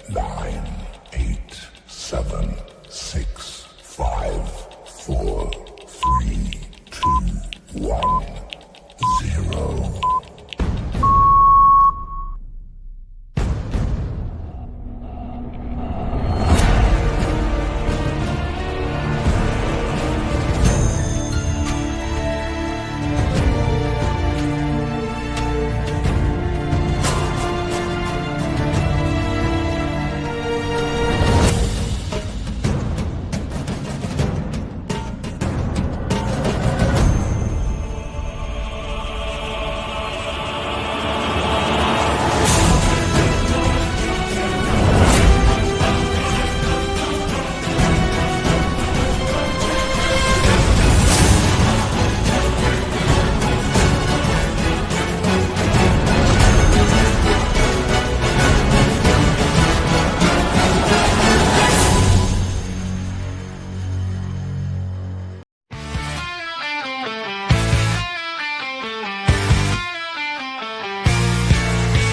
9, 8, 7, 6, 5, 4, 3, 2, 1, 0.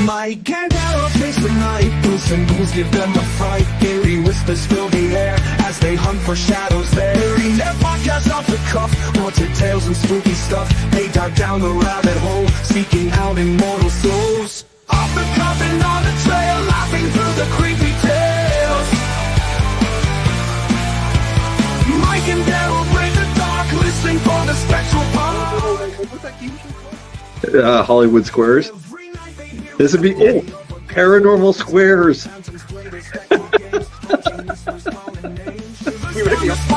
Mike and Darryl face the night. Boots and ghouls give them a fright. Eerie whispers fill the air as they hunt for shadows there. In their podcast off the cuff, haunted tales and spooky stuff. They dive down the rabbit hole, seeking out immortal souls. Off the cuff and on the trail, laughing through the creepy tales. Mike and Darryl break the dark, listening for the spectral power. What's that game show called? Hollywood Squares. This would be Paranormal Squares.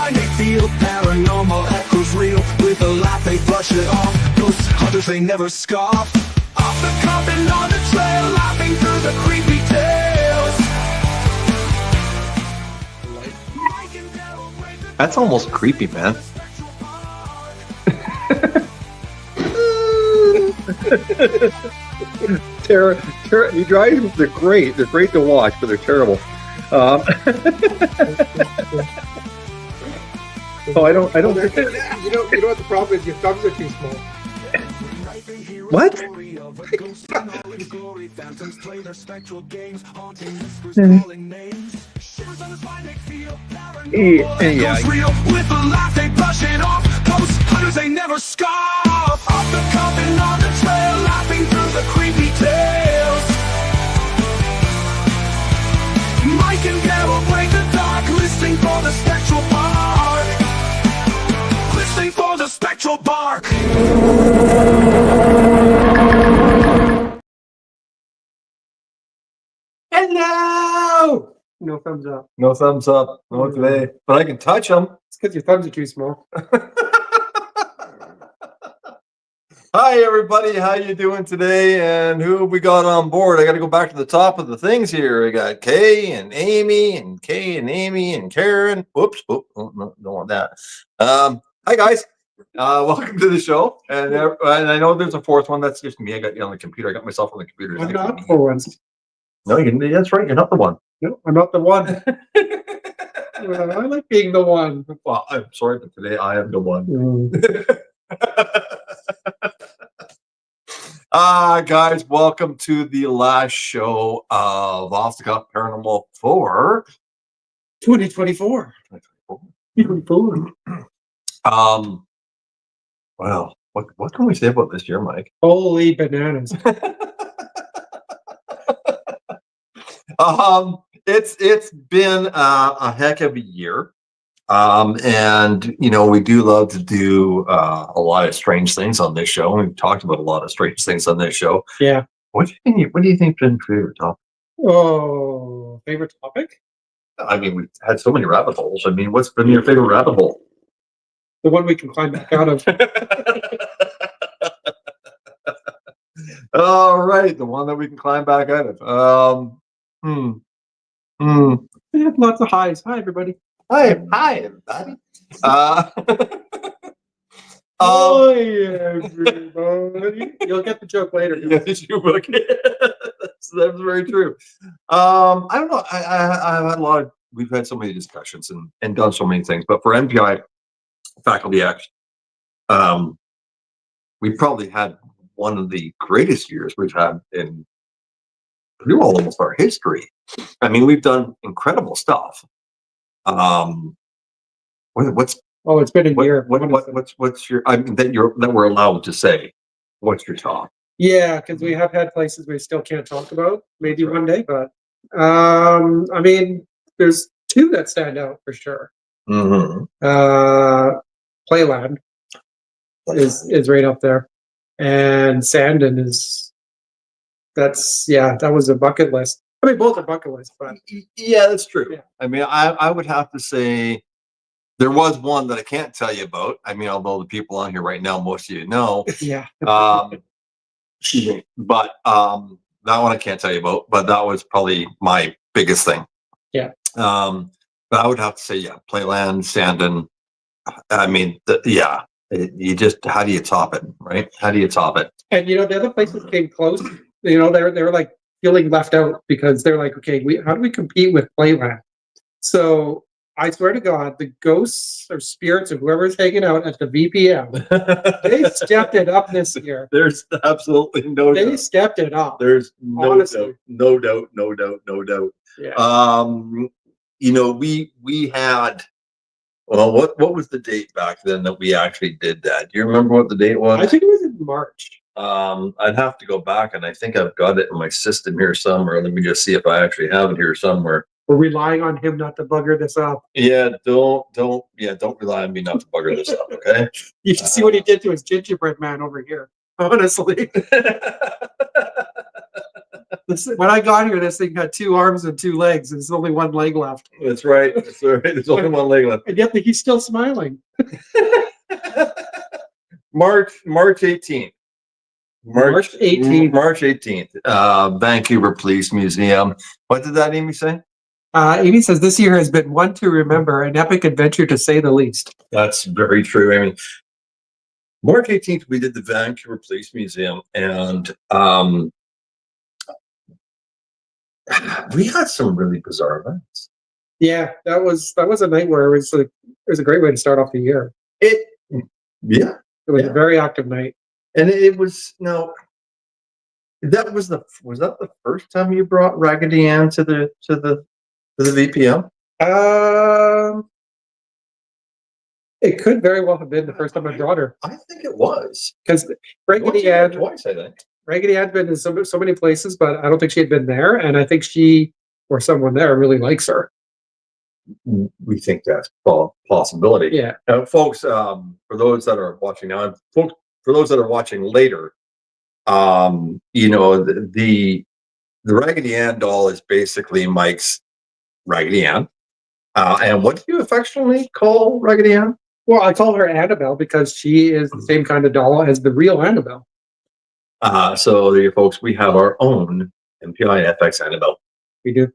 They feel paranormal echoes real. With a laugh they brush it off. Ghost hunters they never scoff. Off the cuff and on the trail, laughing through the creepy tales. That's almost creepy, man. Tara, you drive. They're great. They're great to watch, but they're terrible. Oh, I don't. You know what the problem is? Your thumbs are too small. What? Yeah. With a laugh they brush it off. Ghost hunters they never scoff. Off the cuff and on the trail, laughing through the creepy tales. Mike and Darryl break the dark, listening for the spectral bark. Listening for the spectral bark. Hello! No thumbs up. No thumbs up. No today. But I can touch them. It's because your thumbs are too small. Hi, everybody. How you doing today? And who have we got on board? I got to go back to the top of the things here. I got Kay and Amy and Karen. Whoops. Oh, no, don't want that. Hi, guys. Welcome to the show. And I know there's a fourth one. That's just me. I got you on the computer. I got myself on the computer. I'm not for once. No, that's right. You're not the one. No, I'm not the one. I like being the one. Well, I'm sorry, but today I am the one. Guys, welcome to the last show of Off the Cuff Paranormal for 2024. Well, what can we say about this year, Mike? Holy bananas. It's been a heck of a year. And you know, we do love to do a lot of strange things on this show. We've talked about a lot of strange things on this show. Yeah. What do you think been your favorite topic? Oh, favorite topic? I mean, we've had so many rabbit holes. I mean, what's been your favorite rabbit hole? The one we can climb back out of. All right, the one that we can climb back out of. We have lots of highs. Hi, everybody. Hi, everybody. Hi, everybody. You'll get the joke later. Yes, you will. That's very true. I don't know. I've had a lot of. We've had so many discussions and done so many things, but for NPI Faculty X, we probably had one of the greatest years we've had in pretty well almost our history. I mean, we've done incredible stuff. What's Oh, it's been a year. what's your, I mean, that we're allowed to say? What's your top? Yeah, because we have had places we still can't talk about. Maybe That's right. one day, but I mean, there's two that stand out for sure. Mm-hmm. Playland is right up there, and Sandon is that was a bucket list. I mean, both are bucket lists, but Yeah, that's true. Yeah. I mean, I would have to say there was one that I can't tell you about. I mean, although the people on here right now, most of you know. yeah, Excuse me. But that one I can't tell you about. But that was probably my biggest thing. Yeah. But I would have to say, yeah, Playland, Sandon. I mean, you just, how do you top it, right? How do you top it? and the other places came close. They're like feeling left out because they're like, okay, how do we compete with Playland? So I swear to God, the ghosts or spirits of whoever's hanging out at the VPM, they stepped it up this year. There's absolutely no They doubt. stepped it up. There's no Honestly. doubt, no doubt. Yeah. We had, well, what was the date back then that we actually did that? Do you remember what the date was? I think it was in March. I'd have to go back, and I think I've got it in my system here somewhere. Let me just see if I actually have it here somewhere. We're relying on him not to bugger this up. Yeah, don't rely on me not to bugger this up, okay? You should see what he did to his gingerbread man over here. Honestly. When I got here, this thing had 2 arms and 2 legs. There's only 1 leg left. That's right. There's only 1 leg left. And yet he's still smiling. March 18th. March 18th. March 18th. Vancouver Police Museum. What did that Amy say? Amy says this year has been one to remember, an epic adventure to say the least. That's very true. I mean, March 18th, we did the Vancouver Police Museum, and we had some really bizarre events. Yeah, that was a night where it was a great way to start off the year. It was a very active night, and it was was that the first time you brought Raggedy Ann to the VPM? It could very well have been the first time I brought her. I think it was, because Raggedy Ann twice, I think. Raggedy Ann's been in so many places, but I don't think she had been there, and I think she or someone there really likes her. We think that's a possibility. Yeah. Now, folks, for those that are watching now, and folks, for those that are watching later, the Raggedy Ann doll is basically Mike's Raggedy Ann. And what do you affectionately call Raggedy Ann? Well, I call her Annabelle because she is the same kind of doll as the real Annabelle. So there you folks, we have our own MPI FX Annabelle. We do.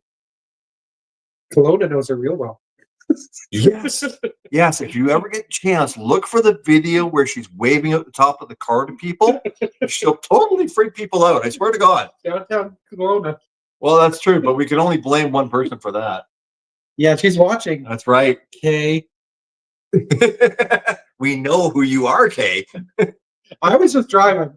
Kelowna knows her real well. Yes. Yes. If you ever get a chance, look for the video where she's waving at the top of the car to people. She'll totally freak people out. I swear to God. Downtown Kelowna. Well, that's true, but we can only blame one person for that. Yeah, she's watching. That's right. Kay. We know who you are, Kay. I was just driving.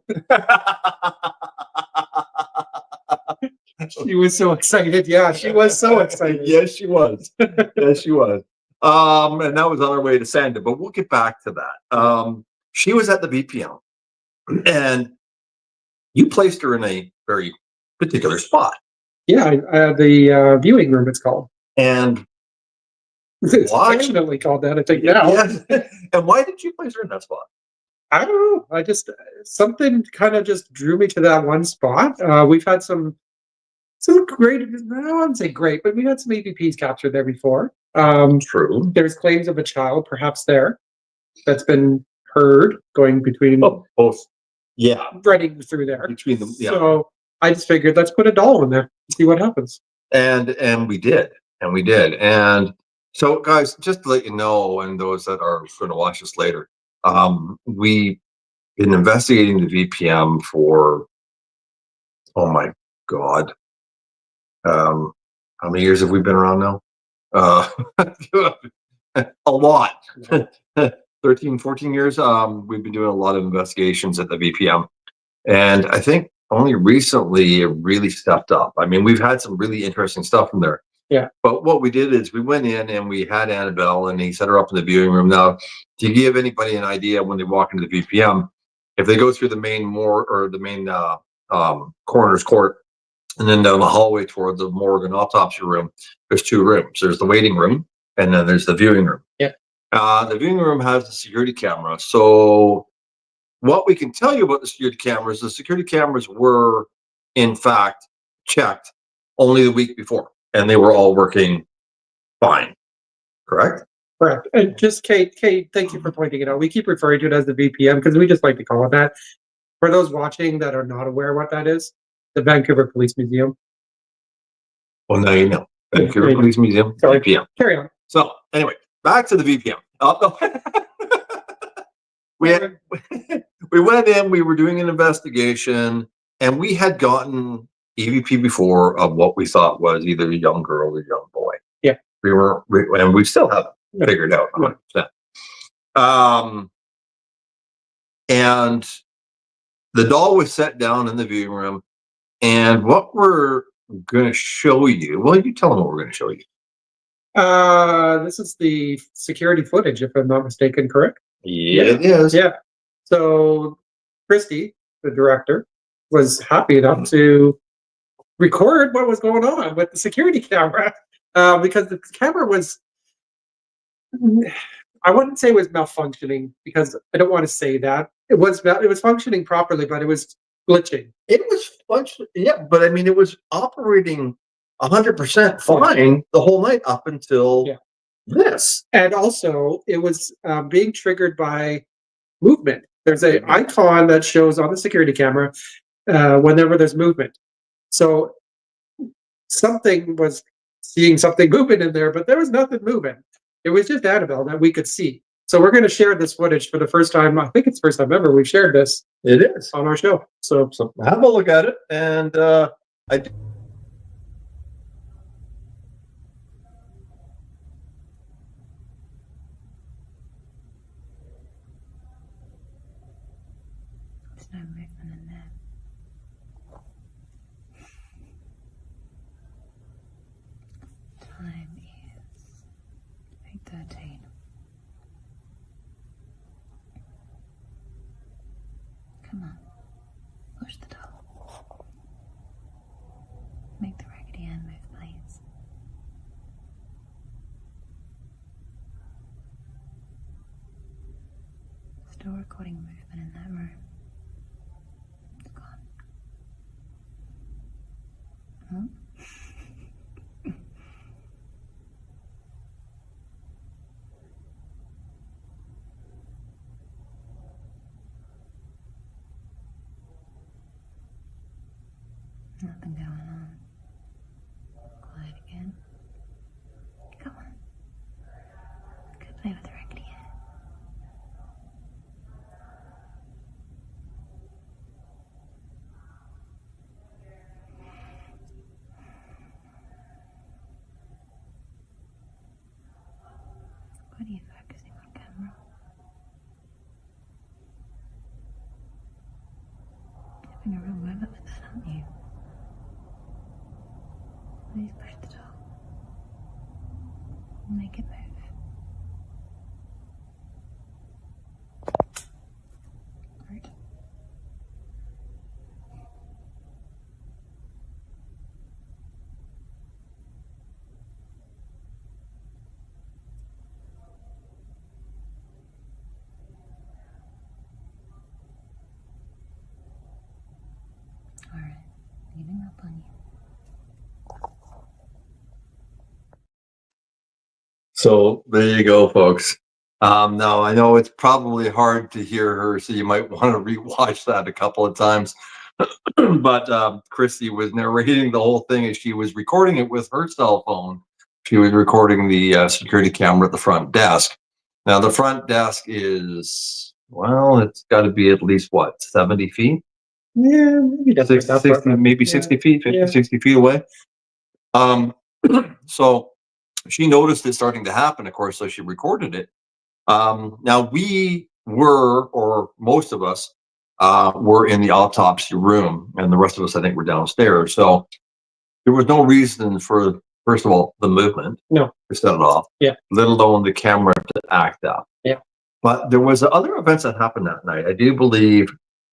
She was so excited. Yeah, she was so excited. Yes, she was. Yes, she was. And that was on our way to Sandon, but we'll get back to that. She was at the VPM, and you placed her in a very particular spot. Yeah, the viewing room, it's called. And it's affectionately called that, I think now. Yes. And why did you place her in that spot? I don't know. I just something kind of just drew me to that one spot. We've had some great, I wouldn't say great, but we had some EVPs captured there before. True. There's claims of a child perhaps there that's been heard going between both. Yeah. Running through there. Between them. Yeah. So I just figured let's put a doll in there and see what happens. And we did. And so guys, just to let you know, and those that are going to watch this later, we've been investigating the VPM for, oh my God. How many years have we been around now? A lot. 13, 14 years. We've been doing a lot of investigations at the VPM. And I think only recently it really stepped up. I mean, we've had some really interesting stuff from there. Yeah. But what we did is we went in and we had Annabelle and he set her up in the viewing room. Now, to give anybody an idea when they walk into the VPM, if they go through the main coroner's court and then down the hallway toward the morgue and autopsy room, there's two rooms. There's the waiting room and then there's the viewing room. Yeah. The viewing room has a security camera. So what we can tell you about the security cameras were in fact checked only the week before and they were all working fine. Correct? Correct. And just Kate, thank you for pointing it out. We keep referring to it as the VPM because we just like to call it that. For those watching that are not aware what that is, the Vancouver Police Museum. Well, now you know. Vancouver Police Museum, Sorry. VPM. Carry on. So anyway, back to the VPM. No. We went in, we were doing an investigation, and we had gotten EVP before of what we thought was either a young girl or a young boy. Yeah. And we still haven't figured out 100%. And the doll was set down in the viewing room, and what we're going to show you, well, you tell them what we're going to show you. This is the security footage, if I'm not mistaken, correct? Yeah, it is. Yeah. So Christy, the director, was happy enough to record what was going on with the security camera because the camera was, I wouldn't say it was malfunctioning because I don't want to say that. It was functioning properly, but it was glitching. It was functioning, yeah, but I mean, it was operating 100% fine the whole night up until this. And also, it was being triggered by movement. There's an icon that shows on the security camera whenever there's movement. So something was seeing something moving in there, but there was nothing moving. It was just Annabelle that we could see. So we're going to share this footage for the first time. I think it's the first time ever we've shared this. It is on our show. So have a look at it, and I. There's no movement in there. Time is 8:13. Come on, push the doll. Make the Raggedy Ann move, please. Still recording movement in that room. It's gone. Huh? Nothing going on. Quiet again. Come on. Go play with the Raggedy Ann. What are you focusing on, camera? Having a real moment with that, aren't you? Please push the doll. Make it move. Right. Alright, giving up on you. So there you go, folks. Now I know it's probably hard to hear her, so you might want to rewatch that a couple of times. But Christy was narrating the whole thing as she was recording it with her cell phone. She was recording the security camera at the front desk. Now the front desk is, well, it's got to be at least what, 70 feet? yeah, maybe that's 60 feet, 50, Yeah. 60 feet away. So she noticed it starting to happen, of course, so she recorded it. Now we were, or most of us, were in the autopsy room, and the rest of us, I think, were downstairs. So there was no reason for, first of all, the movement No. to set it off, let alone the camera to act up. Yeah. But there was other events that happened that night. I do believe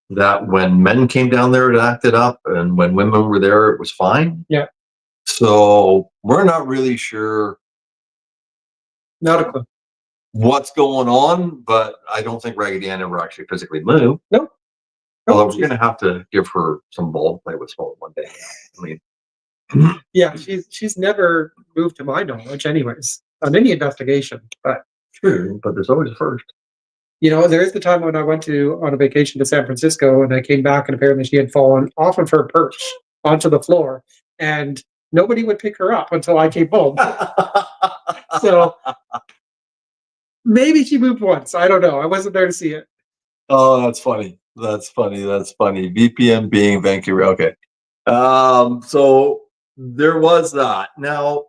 that when men came down there, it acted up, and when women were there, it was fine. Yeah. So we're not really sure Not a clue. what's going on, but I don't think Raggedy Ann ever actually physically moved. Nope. Although we're going to have to give her some ball to play with one day. I mean, Yeah, she's never moved to my knowledge, anyways, on any investigation. But true, but there's always a first. there is the time when I went on a vacation to San Francisco, and I came back, and apparently she had fallen off of her perch onto the floor, and nobody would pick her up until I came home. So maybe she moved once. I don't know. I wasn't there to see it. Oh, that's funny. That's funny. That's funny. VPN being Vancouver. Okay. So there was that. Now,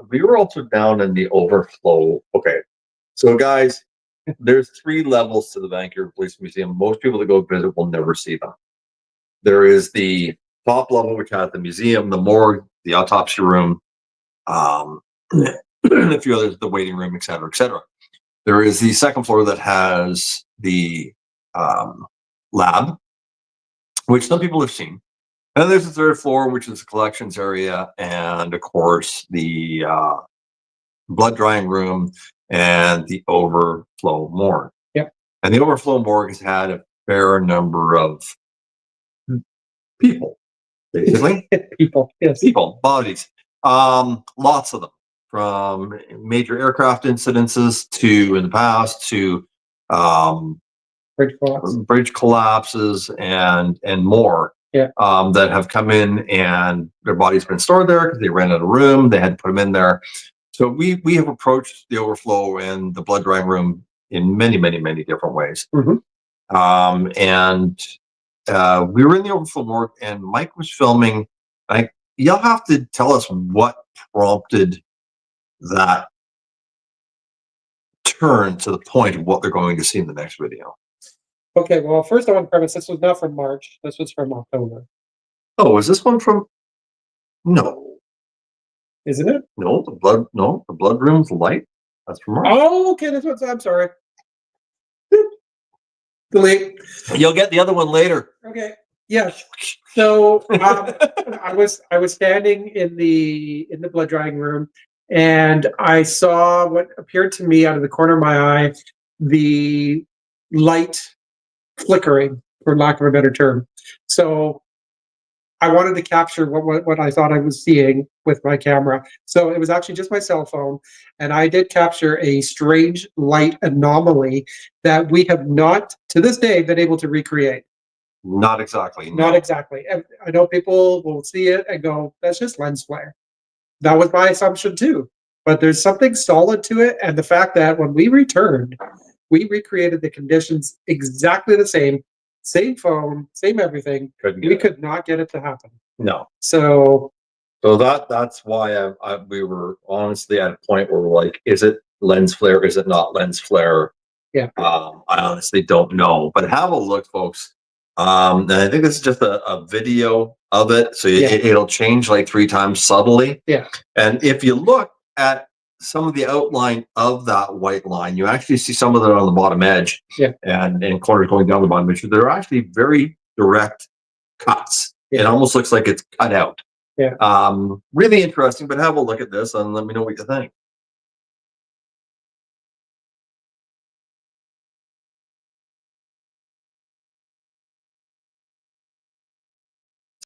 we were also down in the overflow. Okay. So, guys, there's 3 levels to the Vancouver Police Museum. Most people that go visit will never see them. There is the top level, which has the museum, the morgue, the autopsy room, and a few others, the waiting room, et cetera, et cetera. There is the second floor that has the lab, which some people have seen. And there's the third floor, which is the collections area, and of course the blood drying room and the overflow morgue. Yep. And the overflow morgue has had a fair number of people, basically. People, bodies. Lots of them, from major aircraft incidences to, in the past, to bridge collapses and more. Yeah. That have come in, and their body's been stored there because they ran out of room. They had to put them in there. So we have approached the overflow and the blood drying room in many, many, many different ways. Mm-hmm. And we were in the overflow morgue, and Mike was filming. You'll have to tell us what prompted that turn to the point of what they're going to see in the next video. Okay, well, first I want to premise this was not from March. This was from October. Oh, is this one from? No. Isn't it? No, the blood room's light. That's from March. Oh, okay, that's what I'm sorry. Delete. You'll get the other one later. Okay. Yes. So I was standing in the blood drying room, and I saw what appeared to me out of the corner of my eye, the light flickering, for lack of a better term. So I wanted to capture what I thought I was seeing with my camera. So it was actually just my cell phone, and I did capture a strange light anomaly that we have not, to this day, been able to recreate. Not exactly. No. Not exactly. And I know people will see it and go, that's just lens flare. That was my assumption too. But there's something solid to it, and the fact that when we returned, we recreated the conditions exactly the same phone, same everything. We could not get it to happen. No. So that's why we were honestly at a point where we're like, is it lens flare? Is it not lens flare? Yeah. I honestly don't know. But have a look, folks. And I think this is just a video of it. So it'll change like 3 times subtly. Yeah. And if you look at some of the outline of that white line, you actually see some of it on the bottom edge. Yeah. And corners going down the bottom edge. They're actually very direct cuts. Yeah. It almost looks like it's cut out. Yeah. Really interesting, but have a look at this and let me know what you think.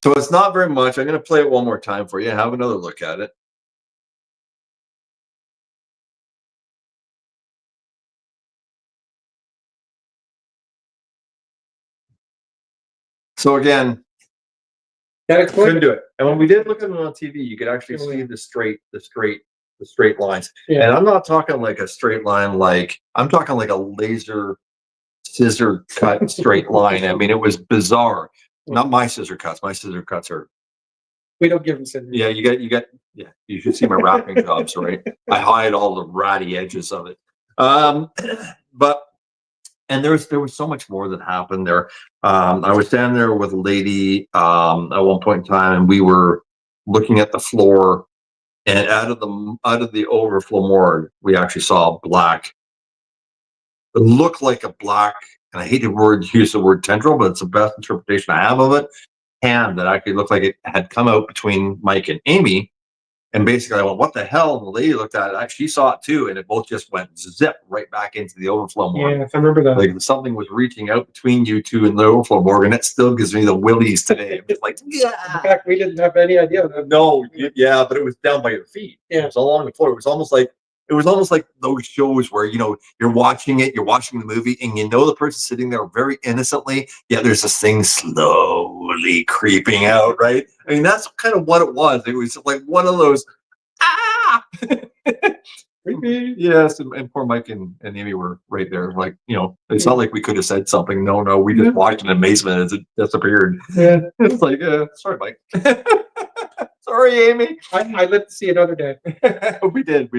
So it's not very much. I'm going to play it one more time for you. Have another look at it. So again, couldn't do it. And when we did look at it on TV, you could actually see the straight lines. Yeah. And I'm not talking like a straight line, I'm talking like a laser scissor cut straight line. I mean, it was bizarre. Not my scissor cuts. My scissor cuts are. We don't give them scissors. Yeah, you should see my wrapping jobs, right? I hide all the ratty edges of it. But And there was so much more that happened there. I was standing there with a lady at one point in time, and we were looking at the floor, and out of the overflow morgue, we actually saw a black. It looked like a black, and I hate to use the word tendril, but it's the best interpretation I have of it. Hand that actually looked like it had come out between Mike and Amy. And basically, I went, "What the hell?" And the lady looked at it. She saw it too, and it both just went zip right back into the overflow morgue. Yeah, I remember that. Like something was reaching out between you two and the overflow morgue, and it still gives me the willies today. It's like, In yeah. fact, we didn't have any idea of that. No, yeah, but it was down by your feet. Yeah. It was along the floor. It was almost like those shows where you're watching the movie, and the person sitting there very innocently. Yeah, there's this thing slowly creeping out, right? I mean, that's kind of what it was. It was like one of those creepy. Yes, and poor Mike and Amy were right there. Like, it's not like we could have said something. No, we just watched in amazement as it disappeared. Yeah. It's like, sorry, Mike. Sorry, Amy. I lived to see another day. we did.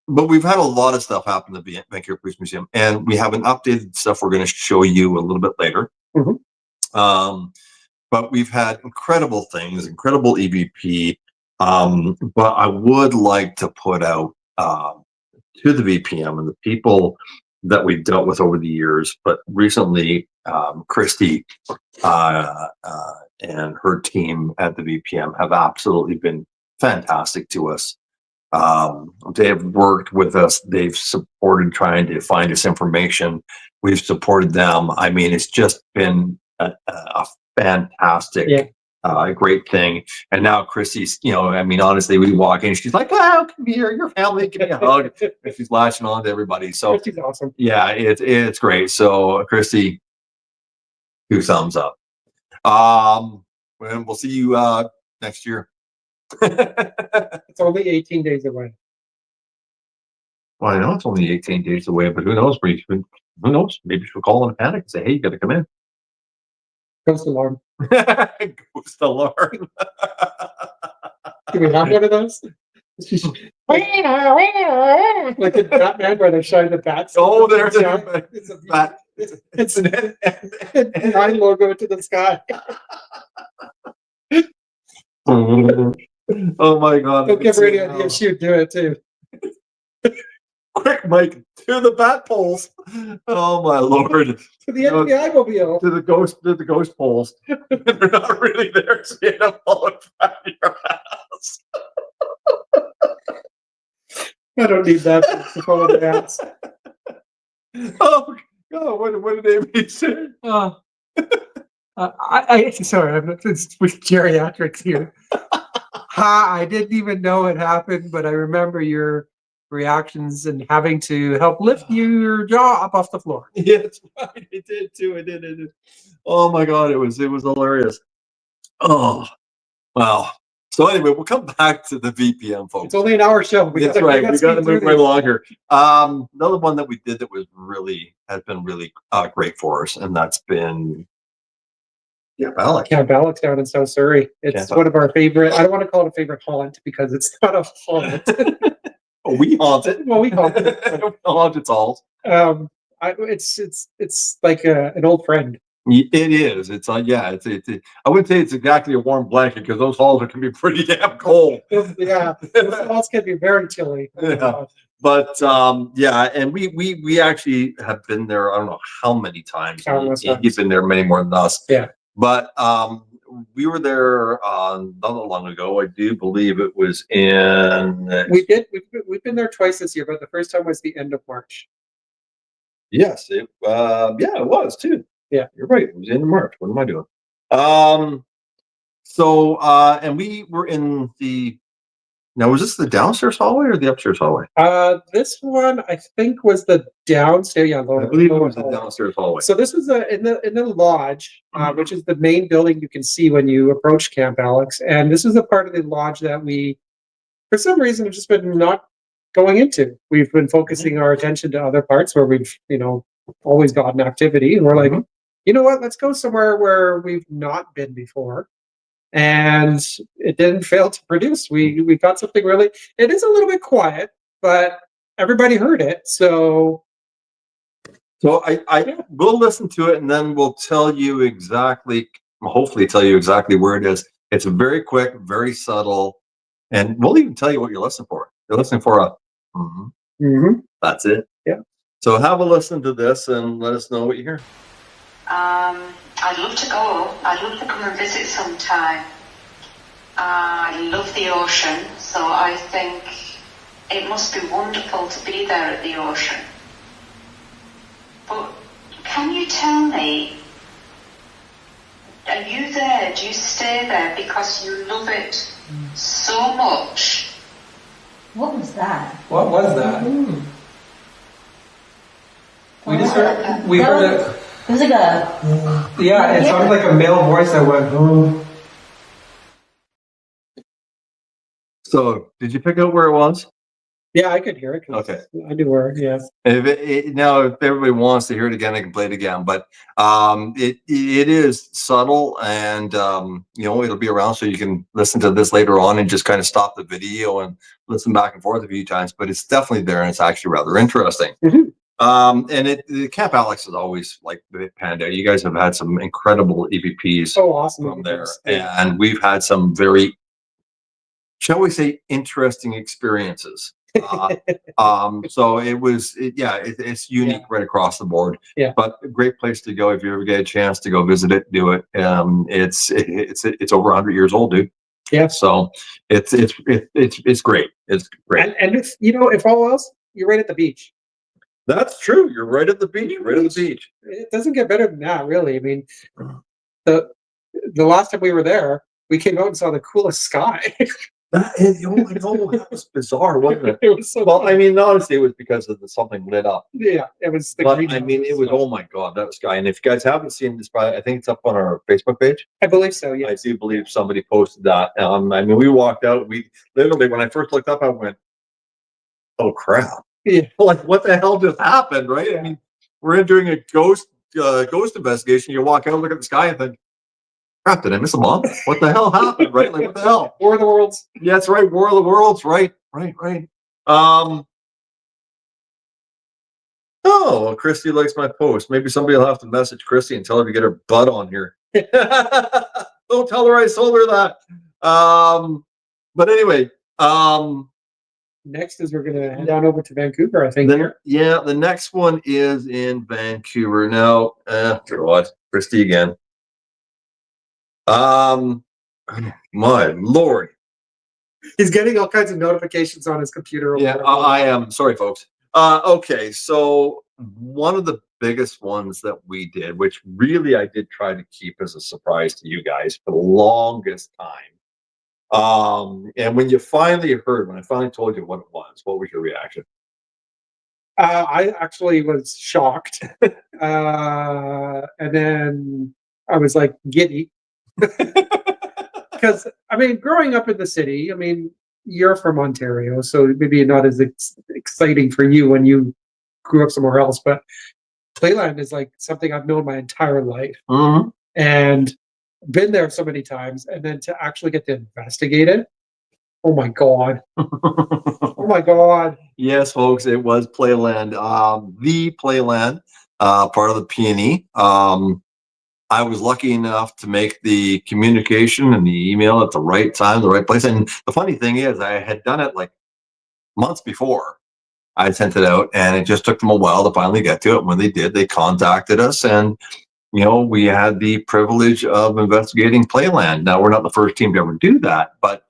But we've had a lot of stuff happen at the Vancouver Police Museum, and we have an updated stuff we're going to show you a little bit later. Mhm. But we've had incredible things, incredible EVP. But I would like to put out to the VPM and the people that we've dealt with over the years, but recently Christy and her team at the VPM have absolutely been fantastic to us. They have worked with us. They've supported trying to find us information. We've supported them. I mean, it's just been a fantastic, great thing. And now Chrissy's, honestly, we walk in, she's like, "Oh, come here, your family, give me a hug." And she's latching on to everybody. So Christy's awesome. yeah, it's great. So Christy, 2 thumbs up. And we'll see you next year. It's only 18 days away. Well, I know it's only 18 days away, but who knows? Who knows? Maybe she'll call in a panic and say, "Hey, you got to come in." Ghost alarm. Ghost alarm. Do we have one of those? Like in Batman where they shine the bats. Oh, there's it's a bat. It's an nine logo to the sky. Oh my God. Don't give her any idea. She would do it too. Quick, Mike, to the bat poles. Oh my Lord. To the FBI mobile. To the ghost poles. They're not really there, so you end up falling flat in your house. I don't need that to follow the ass. Oh God, what did Amy say? Sorry, I'm with geriatrics here. I didn't even know it happened, but I remember your reactions and having to help lift your jaw up off the floor. Yeah, that's right. I did too. I did. Oh my God, it was hilarious. Oh, wow. So anyway, we'll come back to the VPM, folks. It's only an hour show. That's right. We got to move right along here. Another one that we did that has been really great for us, and that's been Camp Alex. Camp Alex down in South Surrey. It's one of our favorite. I don't want to call it a favorite haunt because it's not a haunt. Oh, we haunt it. Well, we haunt it. Haunt its halls. It's like an old friend. It is. It's It's I wouldn't say it's exactly a warm blanket because those halls can be pretty damn cold. Yeah, those halls can be very chilly. Yeah. But and we actually have been there. I don't know how many times. He's been there many more than us. Yeah. But we were there not long ago. I do believe it was in. We've been there twice this year, but the first time was the end of March. Yes. It was too. Yeah, you're right. It was in March. What am I doing? And we were in the. Now, was this the downstairs hallway or the upstairs hallway? This one I think was the downstairs. Yeah, I believe it was the downstairs hallway. So this was in the lodge, which is the main building you can see when you approach Camp Alex, and this is a part of the lodge that we, for some reason, have just been not going into. We've been focusing our attention to other parts where we've always gotten activity, and we're like, you know what? Let's go somewhere where we've not been before. And it didn't fail to produce. We got something really. It is a little bit quiet, but everybody heard it. So So I will listen to it and then we'll tell you exactly, hopefully tell you exactly where it is. It's very quick, very subtle, and we'll even tell you what you're listening for. You're listening for a mhm. Mm-hmm. That's it. Yeah. So have a listen to this and let us know what you hear. I'd love to go. I'd love to come and visit sometime. I love the ocean, so I think it must be wonderful to be there at the ocean. But can you tell me, are you there? Do you stay there because you love it so much? What was that? What was that? We just heard. We That heard was- it. It was like a. Yeah, it sounded like a male voice that went. So did you pick out where it was? Yeah, I could hear it. 'Cause Okay. I knew where. Yes. Now, if everybody wants to hear it again, they can play it again. But it is subtle, and you know, it'll be around, so you can listen to this later on and just kind of stop the video and listen back and forth a few times. But it's definitely there, and it's actually rather interesting. Mhm. The Camp Alex is always like the panda. You guys have had some incredible EVPs Oh, awesome. from there, Yeah. and we've had some very, shall we say, interesting experiences. So it's unique right across the board. Yeah. But a great place to go if you ever get a chance to go visit it, do it. It's over 100 years old, dude. Yeah. So it's great. It's great. And if you know, if all else, you're right at the beach. That's true. You're right at the beach. Right at the beach. It doesn't get better than that, really. I mean, the last time we were there, we came out and saw the coolest sky. That is, oh, I know, that was bizarre, wasn't it? It was so. Well, I mean, honestly, it was because of something lit up. Yeah, it was. The But green I mean, it was, house. oh my God, that sky. And if you guys haven't seen this, I think it's up on our Facebook page. I believe so. I Yes. do believe somebody posted that. I mean, we walked out. We literally, when I first looked up, I went, "Oh crap!" Yeah. Like, what the hell just happened? Right? Yeah. I mean, we're in doing a ghost investigation. You walk out, look at the sky, and think, "Crap! Did I miss a bomb? What the hell happened?" Right? Like, what the hell? War of the Worlds. Yeah, that's right. War of the Worlds. Right. Oh, well, Christy likes my post. Maybe somebody will have to message Christy and tell her to get her butt on here. Don't tell her I sold her that. But anyway, Next is we're gonna head on over to Vancouver. I think. the next one is in Vancouver. Now, God, Christy again. My Lord. He's getting all kinds of notifications on his computer. Yeah, I am. Sorry, folks. Okay, so one of the biggest ones that we did, which really I did try to keep as a surprise to you guys for the longest time. And when you finally heard, when I finally told you what it was, what was your reaction? I actually was shocked, and then I was like giddy because I mean, growing up in the city, I mean, you're from Ontario, so maybe not as exciting for you when you grew up somewhere else, but Playland is like something I've known my entire life Mm-hmm. and been there so many times, and then to actually get to investigate it. Oh my God. Oh my God. Yes, folks, it was Playland. The Playland, part of the P&E. I was lucky enough to make the communication and the email at the right time, the right place. And the funny thing is, I had done it like months before. I sent it out, and it just took them a while to finally get to it. When they did, they contacted us, and you know, we had the privilege of investigating Playland. Now, we're not the first team to ever do that, but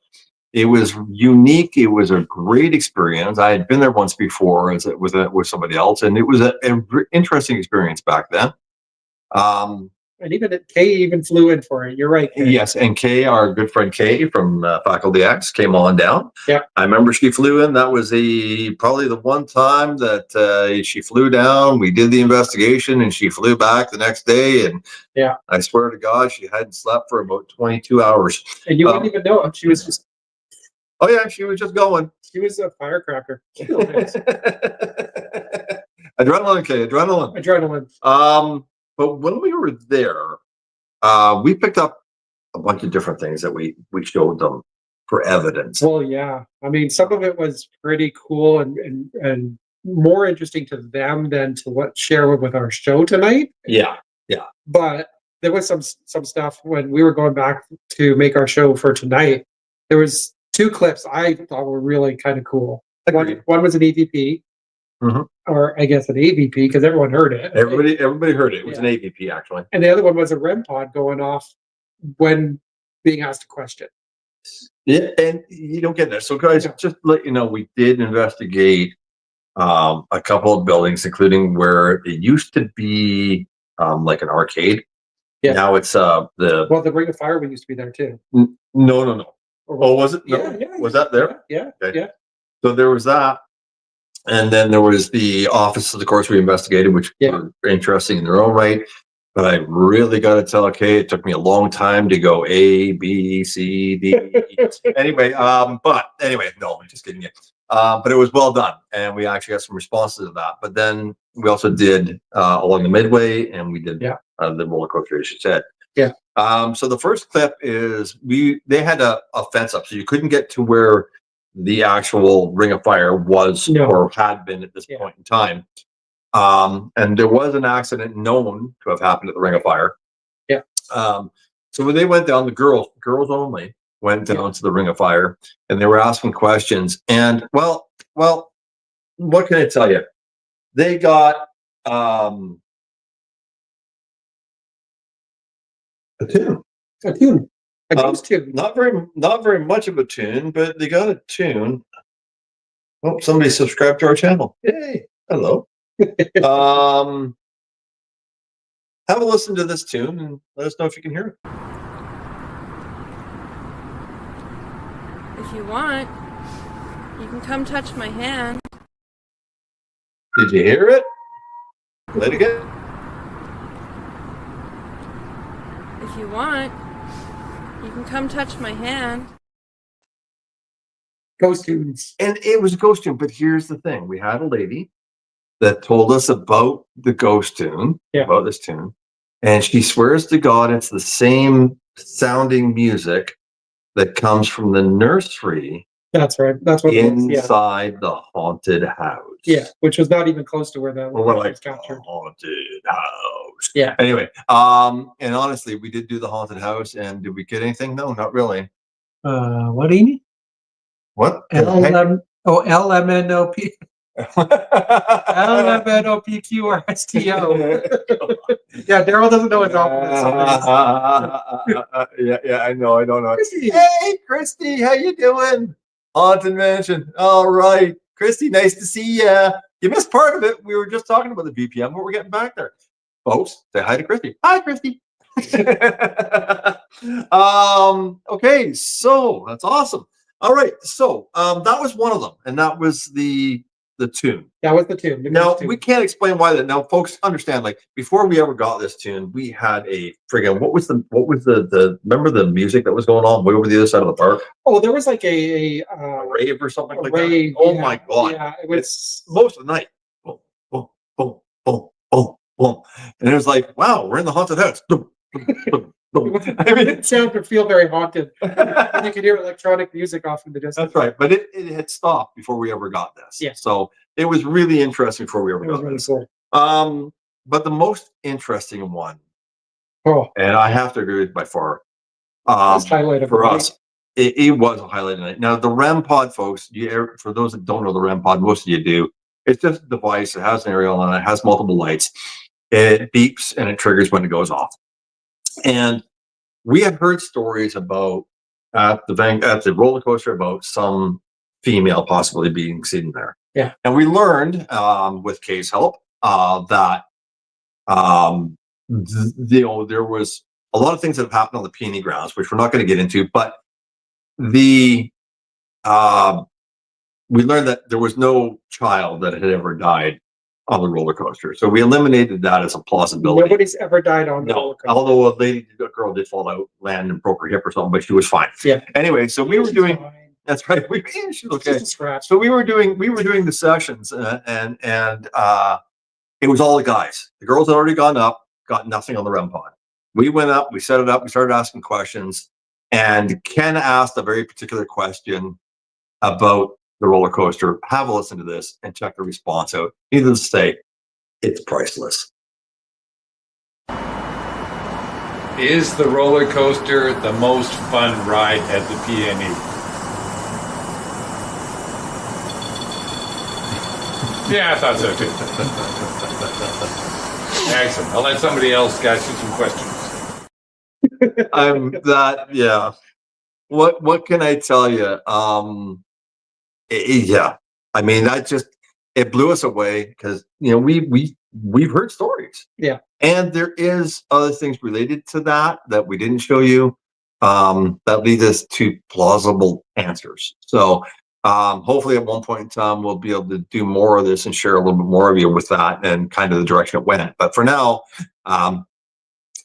it was unique. It was a great experience. I had been there once before with somebody else, and it was an interesting experience back then. And even Kay even flew in for it. You're right, Kay. Yes, and Kay, our good friend Kay from Faculty X, came on down. Yeah. I remember she flew in. That was probably the one time that she flew down. We did the investigation, and she flew back the next day. And yeah, I swear to God, she hadn't slept for about 22 hours. And you wouldn't even know it. She was just. Oh yeah, she was just going. She was a firecracker. Adrenaline, Kay, adrenaline. Adrenaline. But when we were there, we picked up a bunch of different things that we showed them for evidence. Well, yeah. I mean, some of it was pretty cool and more interesting to them than to what share with our show tonight. Yeah. But there was some stuff when we were going back to make our show for tonight. There was 2 clips I thought were really kind of cool. Agreed. One was an EVP, Mhm. or I guess an AVP because everyone heard it. Everybody heard it. It was an Yeah. AVP actually. And the other one was a REM pod going off when being asked a question. Yeah, and you don't get that. So, guys, Yeah. just to let you know, we did investigate a couple of buildings, including where it used to be like an arcade. Yeah. Now it's the Well, the Ring of Fire one used to be there too. no. Or Oh, was it? No. Yeah. Was that there? Yeah. Okay. Yeah. So there was that, and then there was the offices, of course, we investigated, which Yeah. were interesting in their own right. But I really got to tell, okay, it took me a long time to go A, B, C, D. Anyway, but anyway, no, I'm just kidding you. But it was well done, and we actually got some responses to that. But then we also did along the midway, and we did Yeah. the roller coaster, as you said. Yeah. So the first clip is they had a fence up, so you couldn't get to where the actual Ring of Fire was No. or had been at this Yeah. point in time. And there was an accident known to have happened at the Ring of Fire. Yeah. So when they went down, the girls only went down to the Ring of Fire, and they were asking questions. And well, what can I tell you? They got a tune. A tune. A ghost tune. Not very much of a tune, but they got a tune. Oh, somebody subscribed to our channel. Yay! Hello. Have a listen to this tune and let us know if you can hear it. If you want, you can come touch my hand. Did you hear it? Play it again. If you want, you can come touch my hand. Ghost tunes. And it was a ghost tune, but here's the thing: we had a lady that told us about the ghost tune, about this tune, and she swears to God it's the same sounding music that comes from the nursery. That's right. That's what it was. Yeah. Inside the haunted house. Yeah, which was not even close to where the Well, we're like was captured. haunted house. Yeah. Anyway, and honestly, we did do the haunted house, and did we get anything? No, not really. What do you mean? What? LMNOP. LMNOPQRSTO. Yeah, Darryl doesn't know his alphabet. Yeah, I know. I don't know. Christy. Hey, Christy, how you doing? Haunted Mansion. All right, Christy, nice to see you. You missed part of it. We were just talking about the BPM, but we're getting back there. Folks, say hi to Christy. Hi, Christy. Okay, so that's awesome. All right, so that was one of them, and that was the tune. That was the tune. Now we can't explain why that. Now, folks, understand. Like before we ever got this tune, we had a friggin' what was the remember the music that was going on way over the other side of the park? Oh, there was like a Rave or something like rave, that. Oh yeah, my God! yeah, it It's was most of the night. Boom, boom, boom, boom, boom, boom, and it was like, wow, we're in the haunted house. Boom, boom, boom, boom. I mean, it sounded or feel very haunted. And you could hear electronic music off in the distance. that's right. But it had stopped before we ever got this. Yeah. So it was really interesting before we ever It was got really this. cool. But the most interesting one, Oh, and I have to agree with by far, that's highlight of for the night. us, it was a highlight of the night. Now the REM pod, folks, for those that don't know the REM pod, most of you do. It's just a device. It has an aerial on it. It has multiple lights. It beeps and it triggers when it goes off. And we had heard stories about at the roller coaster about some female possibly being seen there. Yeah. And we learned with Kay's help that there was a lot of things that have happened on the peony grounds, which we're not going to get into, but we learned that there was no child that had ever died on the roller coaster. So we eliminated that as a plausibility. Nobody's ever died on the roller No, coaster. although a girl did fall out, land and broke her hip or something, but she was fine. Yeah. Anyway, so we were She's doing. fine. That's right. She's okay. Just a scratch. So we were doing the sessions, and it was all the guys. The girls had already gone up, got nothing on the REM pod. We went up, we set it up, we started asking questions, and Ken asked a very particular question about the roller coaster, have a listen to this and check the response out. Needless to say, it's priceless. Is the roller coaster the most fun ride at the PNE? Yeah, I thought so too. Excellent. I'll let somebody else ask you some questions. Yeah. What can I tell you? Yeah. I mean, it blew us away because we've heard stories. Yeah. And there is other things related to that we didn't show you that lead us to plausible answers. So hopefully at one point in time we'll be able to do more of this and share a little bit more of you with that and kind of the direction it went. But for now,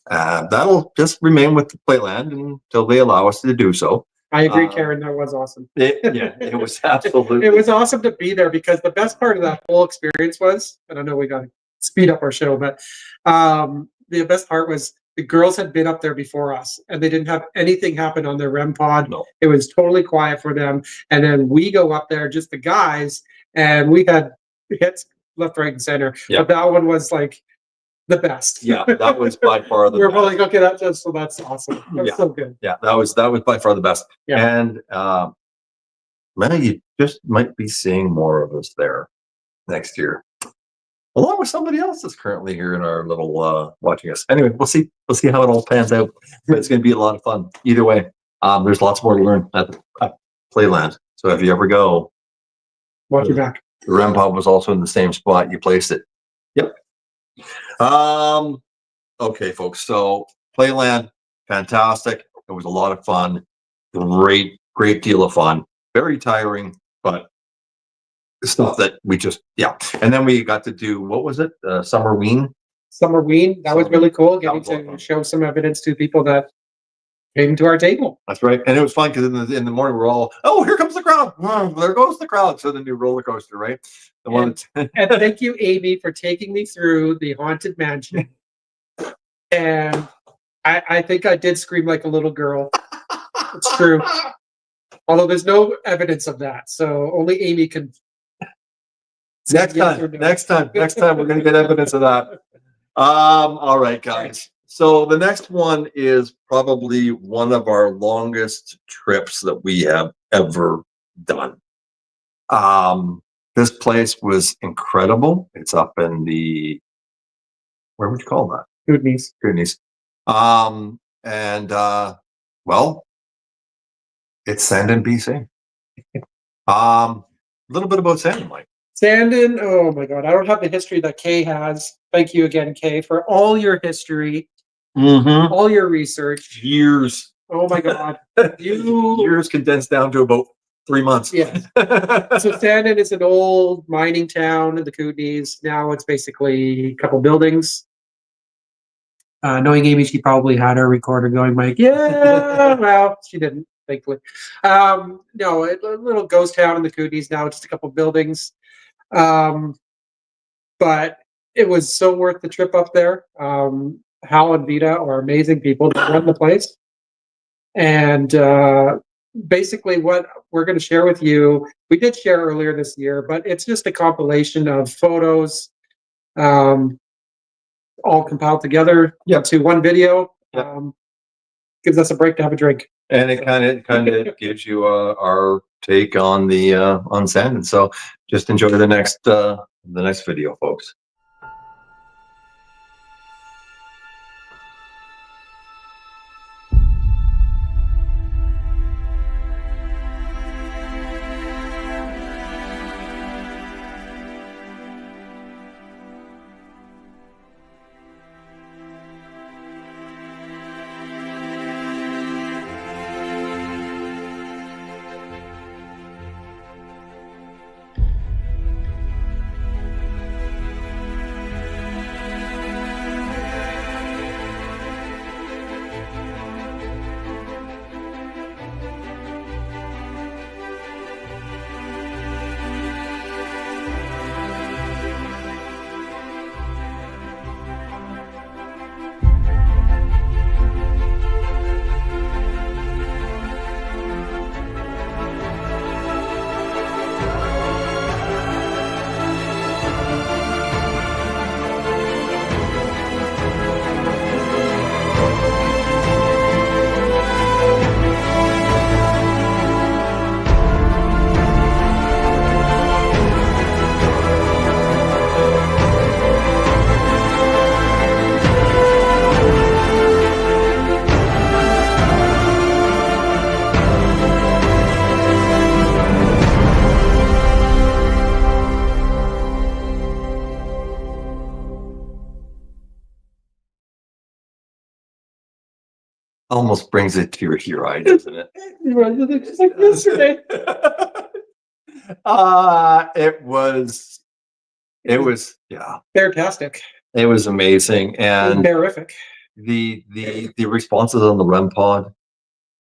that'll just remain with the Playland until they allow us to do so. I agree, Karen. That was awesome. It was absolutely. It was awesome to be there because the best part of that whole experience was, and I know we got to speed up our show, but the best part was the girls had been up there before us and they didn't have anything happen on their REM pod. No. It was totally quiet for them. And then we go up there, just the guys, and we had hits left, right, and center. Yeah. But that one was like the best. Yeah, that was by far the We're best. like, okay, that's awesome. That's so good. Yeah, that was by far the best. Yeah. And man, you just might be seeing more of us there next year, along with somebody else that's currently here in our little watching us. Anyway, we'll see how it all pans out. But it's going to be a lot of fun either way. There's lots more to learn at Playland. So if you ever go, Watch your back. the REM pod was also in the same spot you placed it. Yep. Okay, folks. So Playland, fantastic. It was a lot of fun. Great deal of fun. Very tiring, but stuff that we just, yeah. And then we got to do, what was it? Summerween. Summerween. That was really cool. Getting That was to awesome. show some evidence to people that came to our table. That's right. And it was fun because in the morning we're all, oh, here comes the crowd. There goes the crowd. So the new roller coaster, right? The one And thank you, Amy, for taking me through the Haunted Mansion. And I think I did scream like a little girl. It's true. Although there's no evidence of that. So only Amy can. Next time we're going to get evidence of that. All right, guys. So the next one is probably one of our longest trips that we have ever done. This place was incredible. It's up in where would you call that? Goodness. Well, it's Sandon, BC. A little bit about Sandon, Mike. Sandon, oh my God. I don't have the history that Kay has. Thank you again, Kay, for all your history, all your research. Years. Oh my God. Years condensed down to about 3 months. Yeah. So Sandon is an old mining town in the Kootenays. Now it's basically a couple buildings. Knowing Amy, she probably had her recorder going, Mike. Yeah, well, she didn't, thankfully. No, a little ghost town in the Kootenays now, just a couple buildings. But it was so worth the trip up there. Hal and Vita are amazing people that run the place. And basically what we're going to share with you, we did share earlier this year, but it's just a compilation of photos, all compiled together into one video. Gives us a break to have a drink. And it kind of gives you our take on the on Sandon. So just enjoy the next video, folks. almost brings it to your eye, doesn't it? Just like yesterday. It was, yeah, Fantastic. it was amazing. And Terrific. the responses on the REM pod,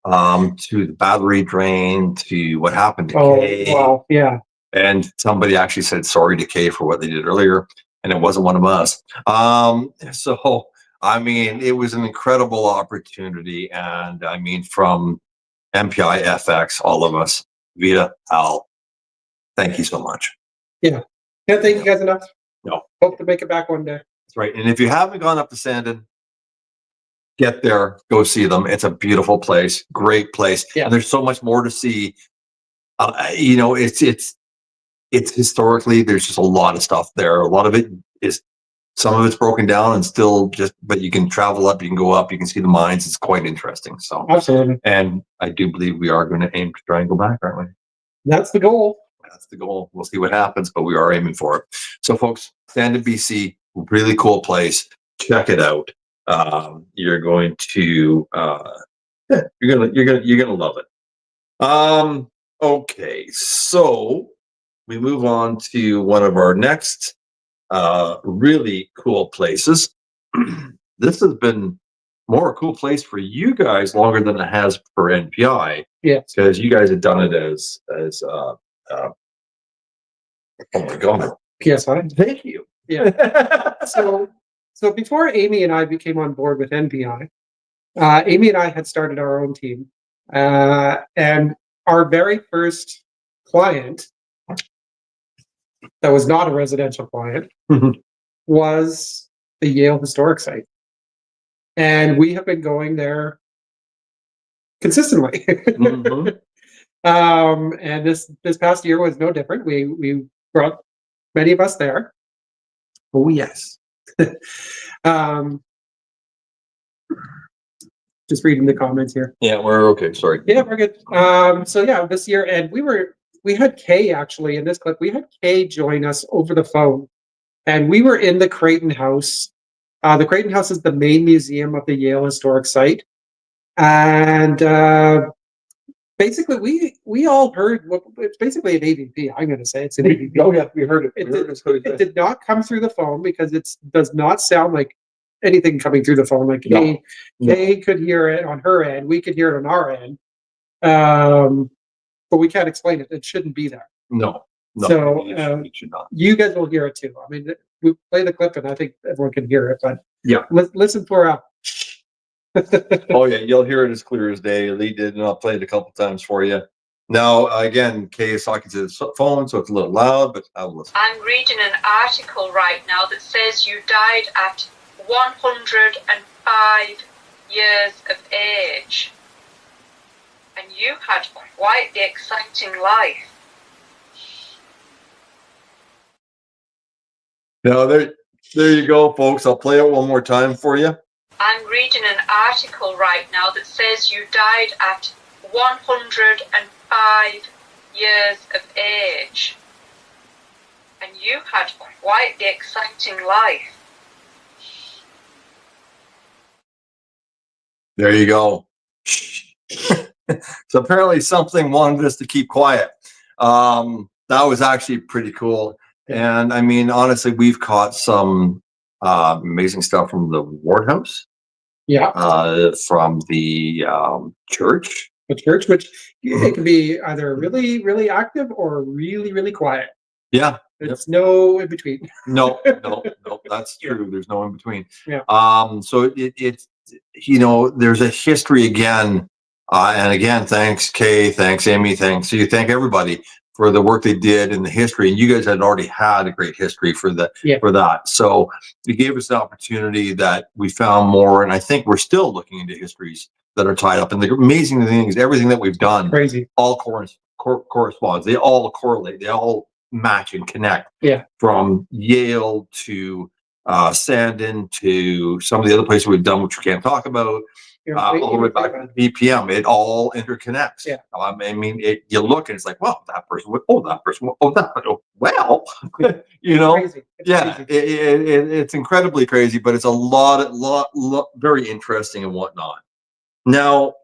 to the battery drain, to what happened to Kay. Wow. Yeah. And somebody actually said sorry to Kay for what they did earlier, and it wasn't one of us. So I mean, it was an incredible opportunity, and I mean, from MPI FX, all of us, Vita, Al, thank you so much. Yeah. Can't thank you guys enough. No. Hope to make it back one day. That's right. And if you haven't gone up to Sandon, get there, go see them. It's a beautiful place, great place. Yeah. And there's so much more to see. You know, it's historically, there's just a lot of stuff there. A lot of it is, some of it's broken down and still just, but you can travel up, you can go up, you can see the mines. It's quite interesting. So Absolutely. and I do believe we are going to aim to try and go back, aren't we? That's the goal. That's the goal. We'll see what happens, but we are aiming for it. So folks, Sandon, BC, really cool place. Check it out. You're going to you're gonna love it. Okay, so we move on to one of our next really cool places. This has been more a cool place for you guys longer than it has for NPI. Yeah. Because you guys have done it as oh my god. PSI. Thank you. Yeah. So before Amy and I became on board with NPI, Amy and I had started our own team, and our very first client that was not a residential client was the Yale Historic Site, and we have been going there consistently. And this past year was no different. We brought many of us there. Oh yes. Just reading the comments here. Yeah, we're okay. Sorry. Yeah, we're good. So yeah, this year, and we had Kay actually in this clip. We had Kay join us over the phone, and we were in the Creighton House. The Creighton House is the main museum of the Yale Historic Site, and basically we all heard it's basically an AVP. I'm going to say it's an AVP. Oh yeah, we heard it. It did not come through the phone because it does not sound like anything coming through the phone. Like Kay could hear it on her end, we could hear it on our end, but we can't explain it. It shouldn't be there. No. So it should not. you guys will hear it too. I mean, we play the clip, and I think everyone can hear it. But yeah, listen for oh yeah, you'll hear it as clear as day. Lee did, and I'll play it a couple times for you. Now, again, Kay is talking to the phone, so it's a little loud, but I'll listen. I'm reading an article right now that says you died at 105 years of age. And you had quite the exciting life. Now, there you go, folks. I'll play it one more time for you. I'm reading an article right now that says you died at 105 years of age. And you had quite the exciting life. There you go. So apparently something wanted us to keep quiet. That was actually pretty cool. And I mean, honestly, we've caught some amazing stuff from the Ward House. Yeah. From the church. The church, which it can be either really, really active or really, really quiet. Yeah. It's no in between. No, that's true. There's no in between. Yeah. So it's, you know, there's a history again. And again, thanks Kay, thanks Amy, thank everybody for the work they did in the history. And you guys had already had a great history for that. So it gave us the opportunity that we found more. And I think we're still looking into histories that are tied up. And the amazing thing is everything that we've done, all corresponds. They all correlate. They all match and connect. Yeah. From Yale to Sandon to some of the other places we've done, which we can't talk about. All the way back to BPM, it all interconnects. Yeah. I mean, you look and it's like, well, that person, that person, well, you know, crazy. It's incredibly crazy, but it's a lot, very interesting and whatnot. Now,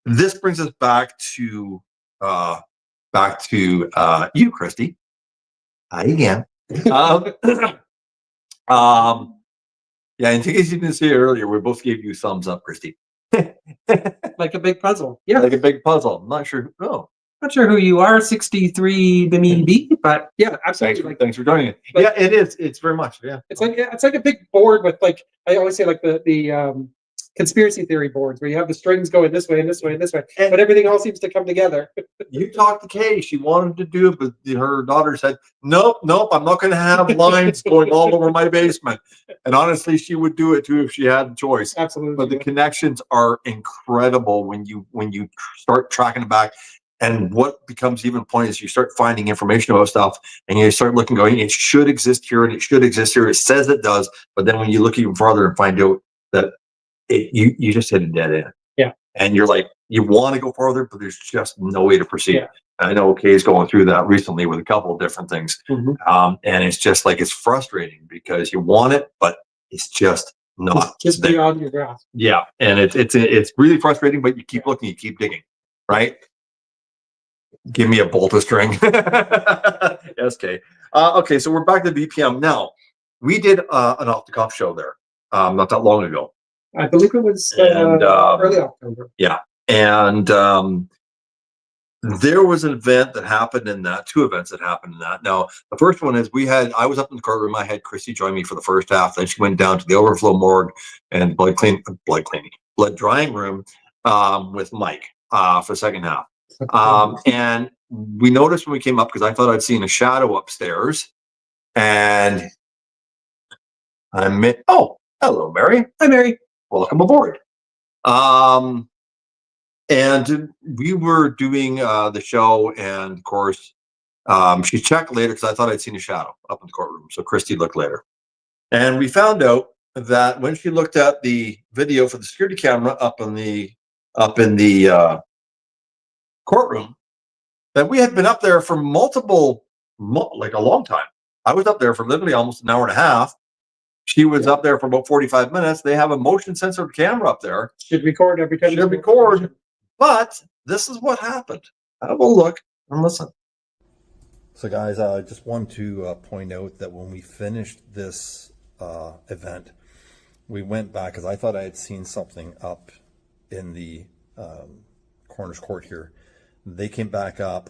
this brings us back to you, Christy. Hi again. Yeah, in case you didn't see it earlier, we both gave you thumbs up, Christy. Like a big puzzle. Yeah. Like a big puzzle. I'm not sure. Oh, Not sure who you are, 63 B, but yeah, absolutely. thanks for joining it. Like- Yeah, it is. It's very much. Yeah. It's like a big board with, like, I always say, like the conspiracy theory boards where you have the strings going this way and this way and this way, but everything all seems to come together. You talked to Kay. She wanted to do it, but her daughter said, nope, I'm not going to have lines going all over my basement. And honestly, she would do it too if she had the choice. Absolutely. But the connections are incredible when you start tracking it back. And what becomes even point is you start finding information about stuff and you start looking, going, it should exist here and it should exist here. It says it does. But then when you look even farther and find out that you just hit a dead end. Yeah. And you're like, you want to go farther, but there's just no way to proceed. Yeah. I know Kay's going through that recently with a couple of different things. Mhm. And it's just like, it's frustrating because you want it, but it's just not It's just there. beyond your grasp. Yeah. And it's really frustrating, but you keep looking, you keep digging, right? Give me a bolt of string. Yes, Kay. Okay, so we're back to BPM now. We did an off the cuff show there not that long ago. I believe it was And, early October. And there was an event that happened in that, two events that happened in that. Now, the first one is I was up in the courtroom. I had Christy join me for the first half. Then she went down to the overflow morgue and blood drying room with Mike for the second half. And we noticed when we came up, because I thought I'd seen a shadow upstairs, and oh, hello, Mary. Hi, Mary. Welcome aboard. And we were doing the show, and of course, she checked later because I thought I'd seen a shadow up in the courtroom. So Christy looked later, and we found out that when she looked at the video for the security camera up in the courtroom, that we had been up there for like a long time. I was up there for literally almost an hour and a half. She was up there for about 45 minutes. They have a motion sensor camera up there. Should record every time. Should record. But this is what happened. Have a look and listen. So guys, I just want to point out that when we finished this event, we went back because I thought I had seen something up in the coroner's court here. They came back up,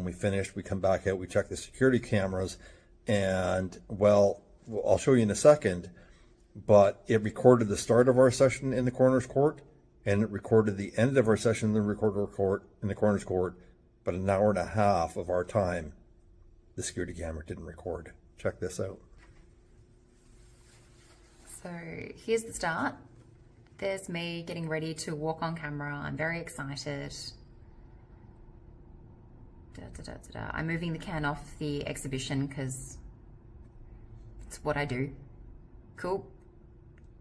we finished, we come back out, we check the security cameras, and well, I'll show you in a second, but it recorded the start of our session in the coroner's court, and it recorded the end of our session in the coroner's court, but an hour and a half of our time, the security camera didn't record. Check this out. So here's the start. There's me getting ready to walk on camera. I'm very excited. I'm moving the can off the exhibition because it's what I do. Cool.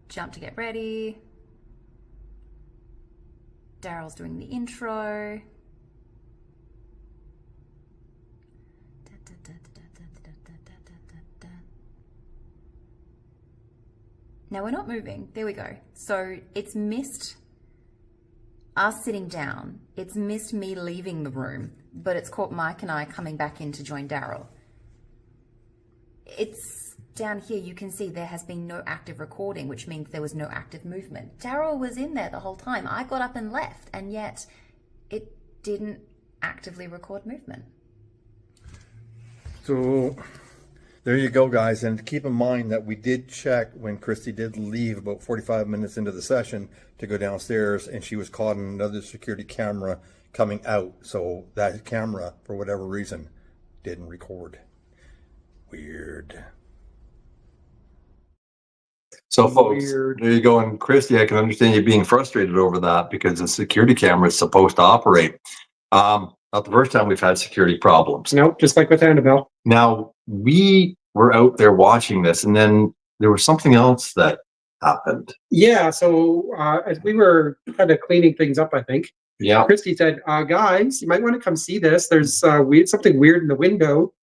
Jump to get ready. Darryl's doing the intro. Now we're not moving. There we go. So it's missed us sitting down. It's missed me leaving the room, but it's caught Mike and I coming back in to join Darryl. It's down here. You can see there has been no active recording, which means there was no active movement. Darryl was in there the whole time. I got up and left, and yet it didn't actively record movement. So there you go, guys. And keep in mind that we did check when Christy did leave about 45 minutes into the session to go downstairs, and she was caught on another security camera coming out. So that camera, for whatever reason, didn't record. Weird. So folks, there you go. And Christy, I can understand you being frustrated over that because the security camera is supposed to operate. Not the first time we've had security problems. Nope, just like with Annabelle. Now, we were out there watching this, and then there was something else that happened. Yeah, so as we were kind of cleaning things up, I think, Yeah. Christy said, guys, you might want to come see this. There's something weird in the window.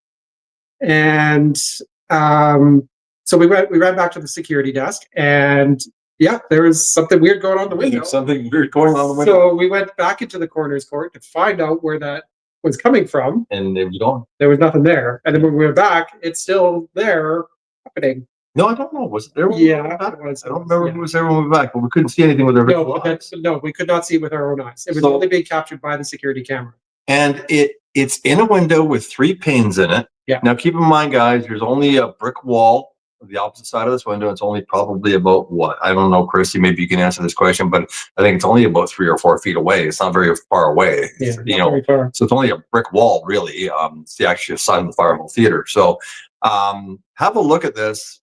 And so we ran back to the security desk, and yeah, there was something weird going on the window. Something weird going on the window. So we went back into the coroner's court to find out where that was coming from. And it was gone. There was nothing there. And then when we went back, it's still there happening. No, I don't know. Was it there? When we Yeah, went back? it was. I don't remember Yeah. if it was there when we went back, but we couldn't see anything with our No, visual eyes. no, we could not see it with our own eyes. It was So- only being captured by the security camera. And it's in a window with 3 panes in it. Yeah. Now keep in mind, guys, there's only a brick wall on the opposite side of this window. It's only probably about what? I don't know, Christy, maybe you can answer this question, but I think it's only about 3 or 4 feet away. It's not very far away. Yeah, You not know, very far. so it's only a brick wall, really. It's the actual side of the Fireball Theater. So have a look at this.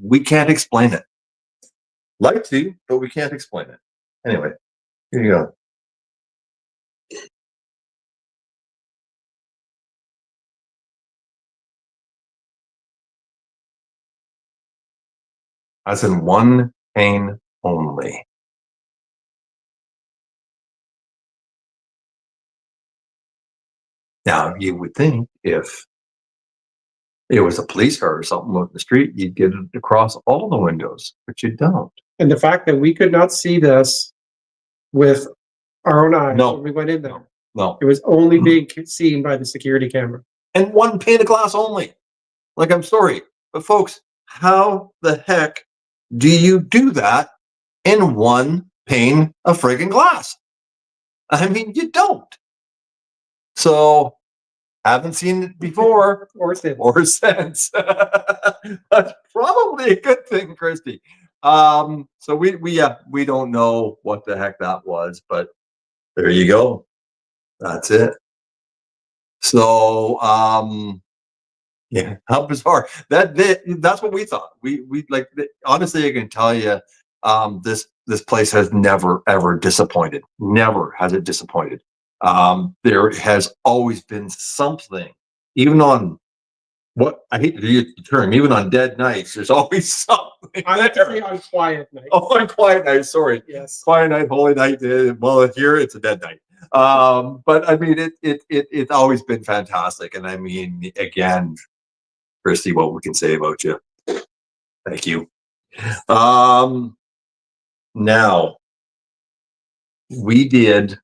We can't explain it. Like to, but we can't explain it. Anyway, here you go. As in 1 pane only. Now, you would think if it was a police car or something on the street, you'd get it across all the windows, but you don't. And the fact that we could not see this with our own eyes No. when we went in there. No. It was only being seen by the security camera. And 1 pane of glass only. Like, I'm sorry, but folks, how the heck do you do that in 1 pane of friggin' glass? I mean, you don't. So, haven't seen it before Or since. or since. That's probably a good thing, Christy. So we don't know what the heck that was, but there you go. That's it. So, yeah, how bizarre. That's what we thought. We like, honestly, I can tell you, this place has never ever disappointed. Never has it disappointed. There has always been something, even on what I hate to use the term, even on dead nights, there's always something. I like to there. say on quiet night. Oh, on quiet night. Sorry, Yes. quiet night, holy night. Well, here it's a dead night. But I mean, it's always been fantastic. And I mean, again, Christy, what we can say about you. Thank you. Now we did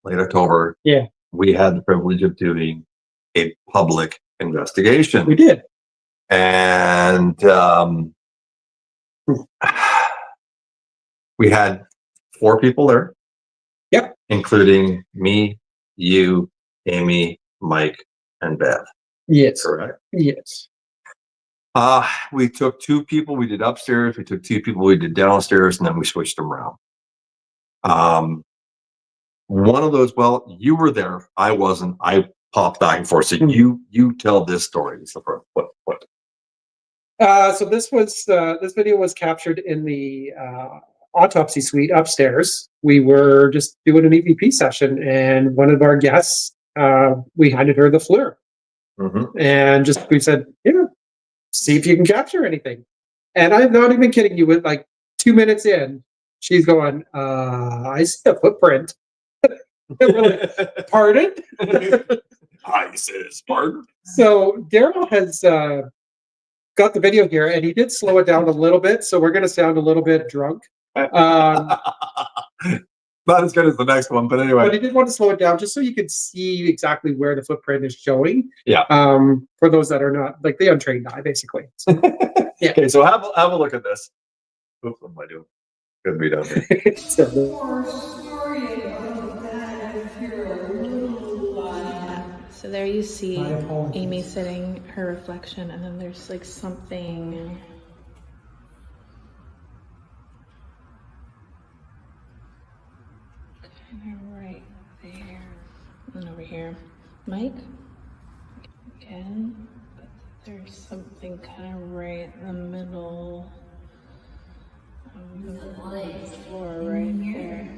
late October. Yeah. We had the privilege of doing a public investigation. We did. And we had 4 people there. Yep. Including me, you, Amy, Mike, and Beth. Yes. Correct. Yes. We took 2 people, we did upstairs, we took 2 people, we did downstairs, and then we switched them around. One of those, well, you were there, I wasn't. I popped back and forth. So you tell this story. So what? So this video was captured in the autopsy suite upstairs. We were just doing an EVP session, and one of our guests, we handed her the FLIR, and we said, "Yeah, see if you can capture anything." And I'm not even kidding you. With like 2 minutes in, she's going, "I see a footprint." Pardon? I says pardon. So Darryl has got the video here, and he did slow it down a little bit, so we're going to sound a little bit drunk. Not as good as the next one, but anyway. But he did want to slow it down just so you could see exactly where the footprint is showing. Yeah. For those that are not, like, the untrained eye, basically. So, yeah. Okay, so have a look at this. Oops, what am I doing? Couldn't be down here. So there you see Amy sitting, her reflection, and then there's like something. Kind of right there. And over here. Mike? Again. But there's something kind of right in the middle of the floor right there.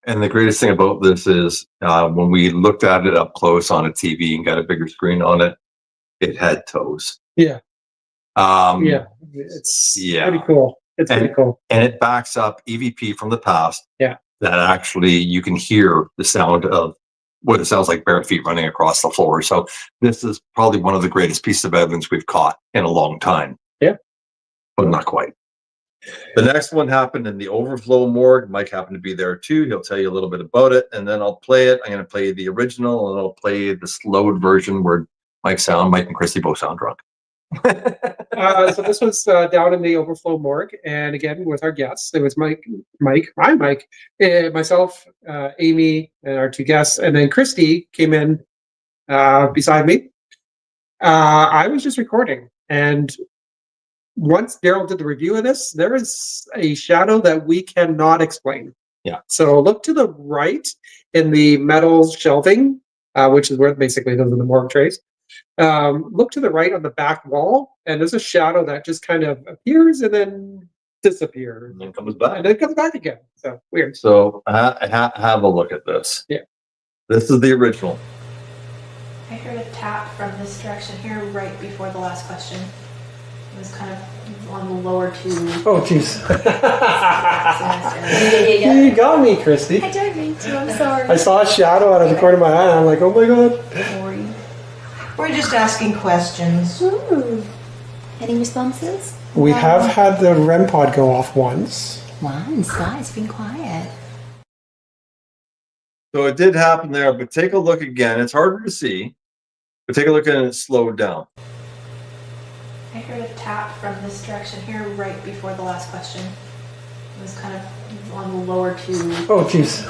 And the greatest thing about this is when we looked at it up close on a TV and got a bigger screen on it, it had toes. Yeah. Yeah. It's pretty cool. It's pretty cool. And it backs up EVP from the past. Yeah. That actually you can hear the sound of what it sounds like bare feet running across the floor. So this is probably one of the greatest pieces of evidence we've caught in a long time. Yeah. but not quite. The next one happened in the overflow morgue. Mike happened to be there too. He'll tell you a little bit about it, and then I'll play it. I'm going to play the original, and I'll play the slowed version where Mike and Christy both sound drunk. So this was down in the overflow morgue, and again with our guests. It was Mike, myself, Amy, and our two guests, and then Christy came in beside me. I was just recording, and once Darryl did the review of this, there is a shadow that we cannot explain. Yeah. So look to the right in the metal shelving, which is where basically those are the morgue trays. Look to the right on the back wall, and there's a shadow that just kind of appears and then disappears. And then comes back. And then it comes back again. So weird. So have a look at this. Yeah. This is the original. I heard a tap from this direction here right before the last question. It was kind of on the lower two. Oh, jeez. You got me, Christy. I don't mean to, I'm sorry. I saw a shadow out of the corner of my eye. I'm like, oh my god. We're just asking questions. Ooh. Any responses? We have had the REM pod go off once. Wow, and Sky's been quiet. So it did happen there, but take a look again. It's harder to see, but take a look and it's slowed down. I heard a tap from this direction here right before the last question. It was kind of on the lower two. Oh, jeez.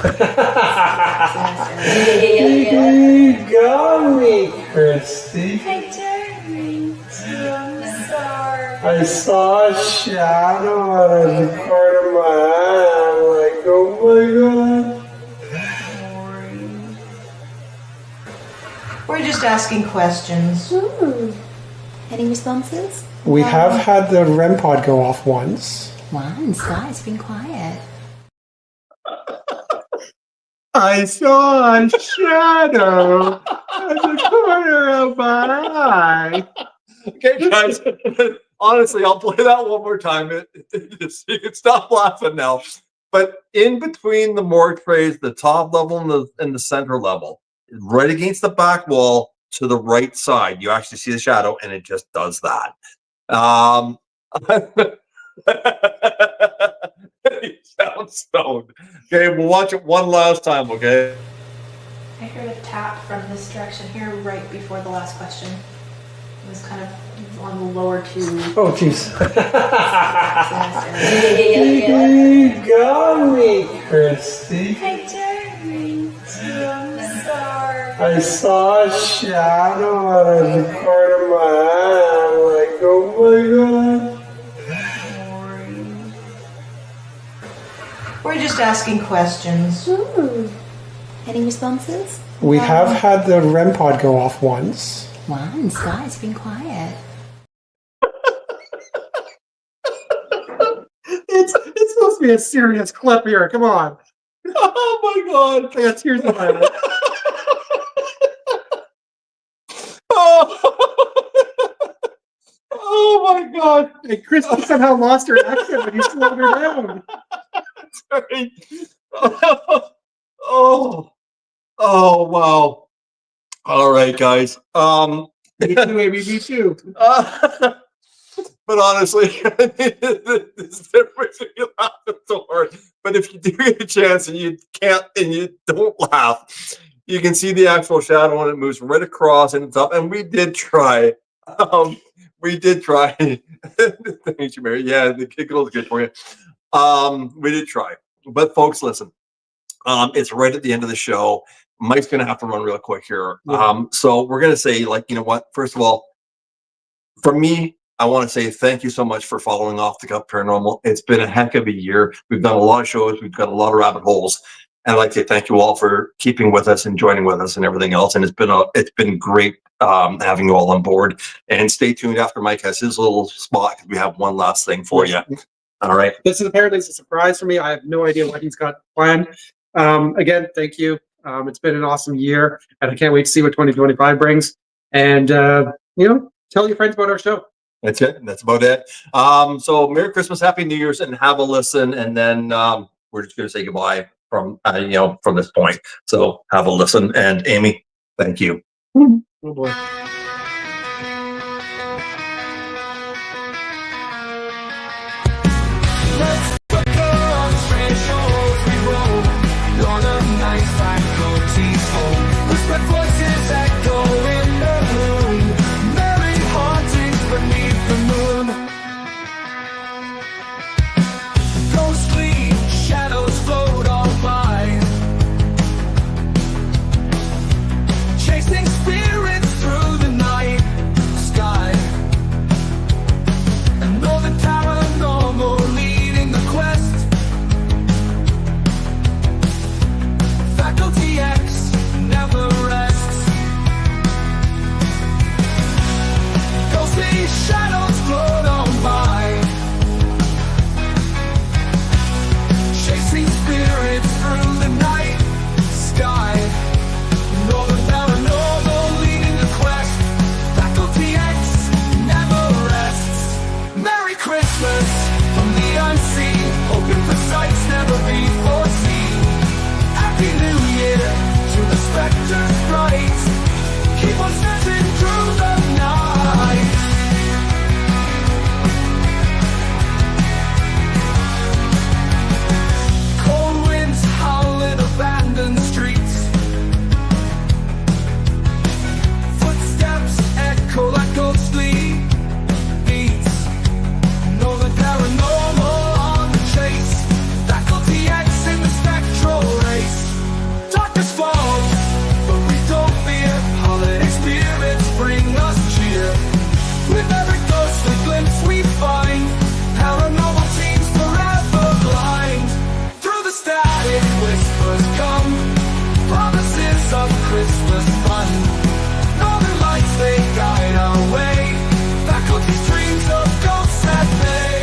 You got me, Christy. I don't mean to, I'm sorry. I saw a shadow out of the corner of my eye. I'm like, oh my god. We're just asking questions. Ooh. Any responses? We have had the REM pod go off once. Wow, and Sky's been quiet. I saw a shadow at the corner of my eye. Okay, guys. Honestly, I'll play that one more time. You can stop laughing now. But in between the morgue trays, the top level and the center level, right against the back wall to the right side, you actually see the shadow, and it just does that. You sound stoned. Okay, we'll watch it one last time, okay? I heard a tap from this direction here right before the last question. It was kind of on the lower two. Oh, jeez. You got me, Christy. I don't mean to, I'm sorry. I saw a shadow out of the corner of my eye. I'm like, oh my god. We're just asking questions. Ooh. Any responses? We have had the REM pod go off once. Wow, and Sky's been quiet. It's supposed to be a serious clip here. Come on. Oh my god. I got tears in my eyes. Oh my god. Hey, Christy somehow lost her accent when you slowed her down. Sorry. Oh wow. All right, guys. Me too, Amy, me too. But honestly, this difference if you laugh so hard. But if you do get a chance and you can't and you don't laugh, you can see the actual shadow and it moves right across and it's up. And we did try. We did try. Thank you, Mary. Yeah, the giggle's good for you. We did try. But folks, listen. It's right at the end of the show. Mike's gonna have to run real quick here. Yeah. So we're gonna say, like, you know what? First of all, for me, I want to say thank you so much for following off the Cuff Paranormal. It's been a heck of a year. We've done a lot of shows. We've got a lot of rabbit holes. And I'd like to say thank you all for keeping with us and joining with us and everything else. And it's been great having you all on board. And stay tuned after Mike has his little spot because we have one last thing for you. All right. This is apparently a surprise for me. I have no idea what he's got planned. Again, thank you. It's been an awesome year, and I can't wait to see what 2025 brings. And tell your friends about our show. That's it. That's about it. So Merry Christmas, Happy New Year's, and have a listen. And then we're just going to say goodbye from this point. So have a listen. And Amy, thank you. Oh boy. Red voices echo in the room, merry hauntings beneath the moon. Ghostly shadows float on by, chasing spirits through the night sky. And though the paranormal leading the quest, Faculty X never rests. Ghostly shadows float on by, chasing spirits through the night sky. Though the paranormal leading the quest, Faculty X never rests. Merry Christmas from the unseen, hoping for sights never before seen. Happy New Year to the specters bright, keep on stepping through the night. Cold winds howl in abandoned streets, footsteps echo like ghostly beats. Know the paranormal on the chase, Faculty X in the spectral race. Darkness falls, but we don't fear, holiday spirits bring us cheer. With every ghostly glimpse we find, paranormal teams forever blind. Through the static whispers come promises of Christmas fun. Northern lights, they guide our way, Faculty's dreams of ghosts at bay.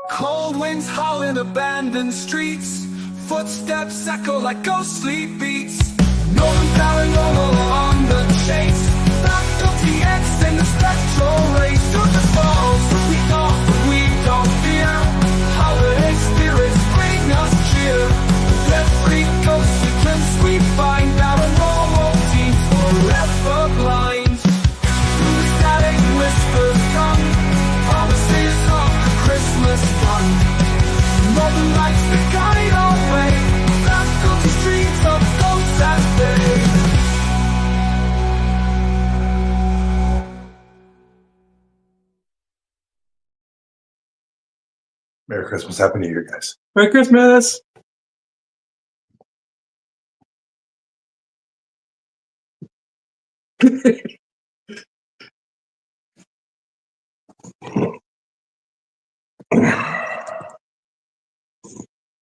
Cold winds howl in abandoned streets, footsteps echo like ghostly beats. Northern paranormal on the chase, Faculty X in the spectral race. Darkness falls, but we don't fear, holiday spirits bring us cheer. With every ghostly glimpse we find, paranormal teams forever blind. Through the static whispers come promises of Christmas fun. Northern lights that guide our way, Faculty streets of ghosts at bay. Merry Christmas, Happy New Year, guys. Merry Christmas.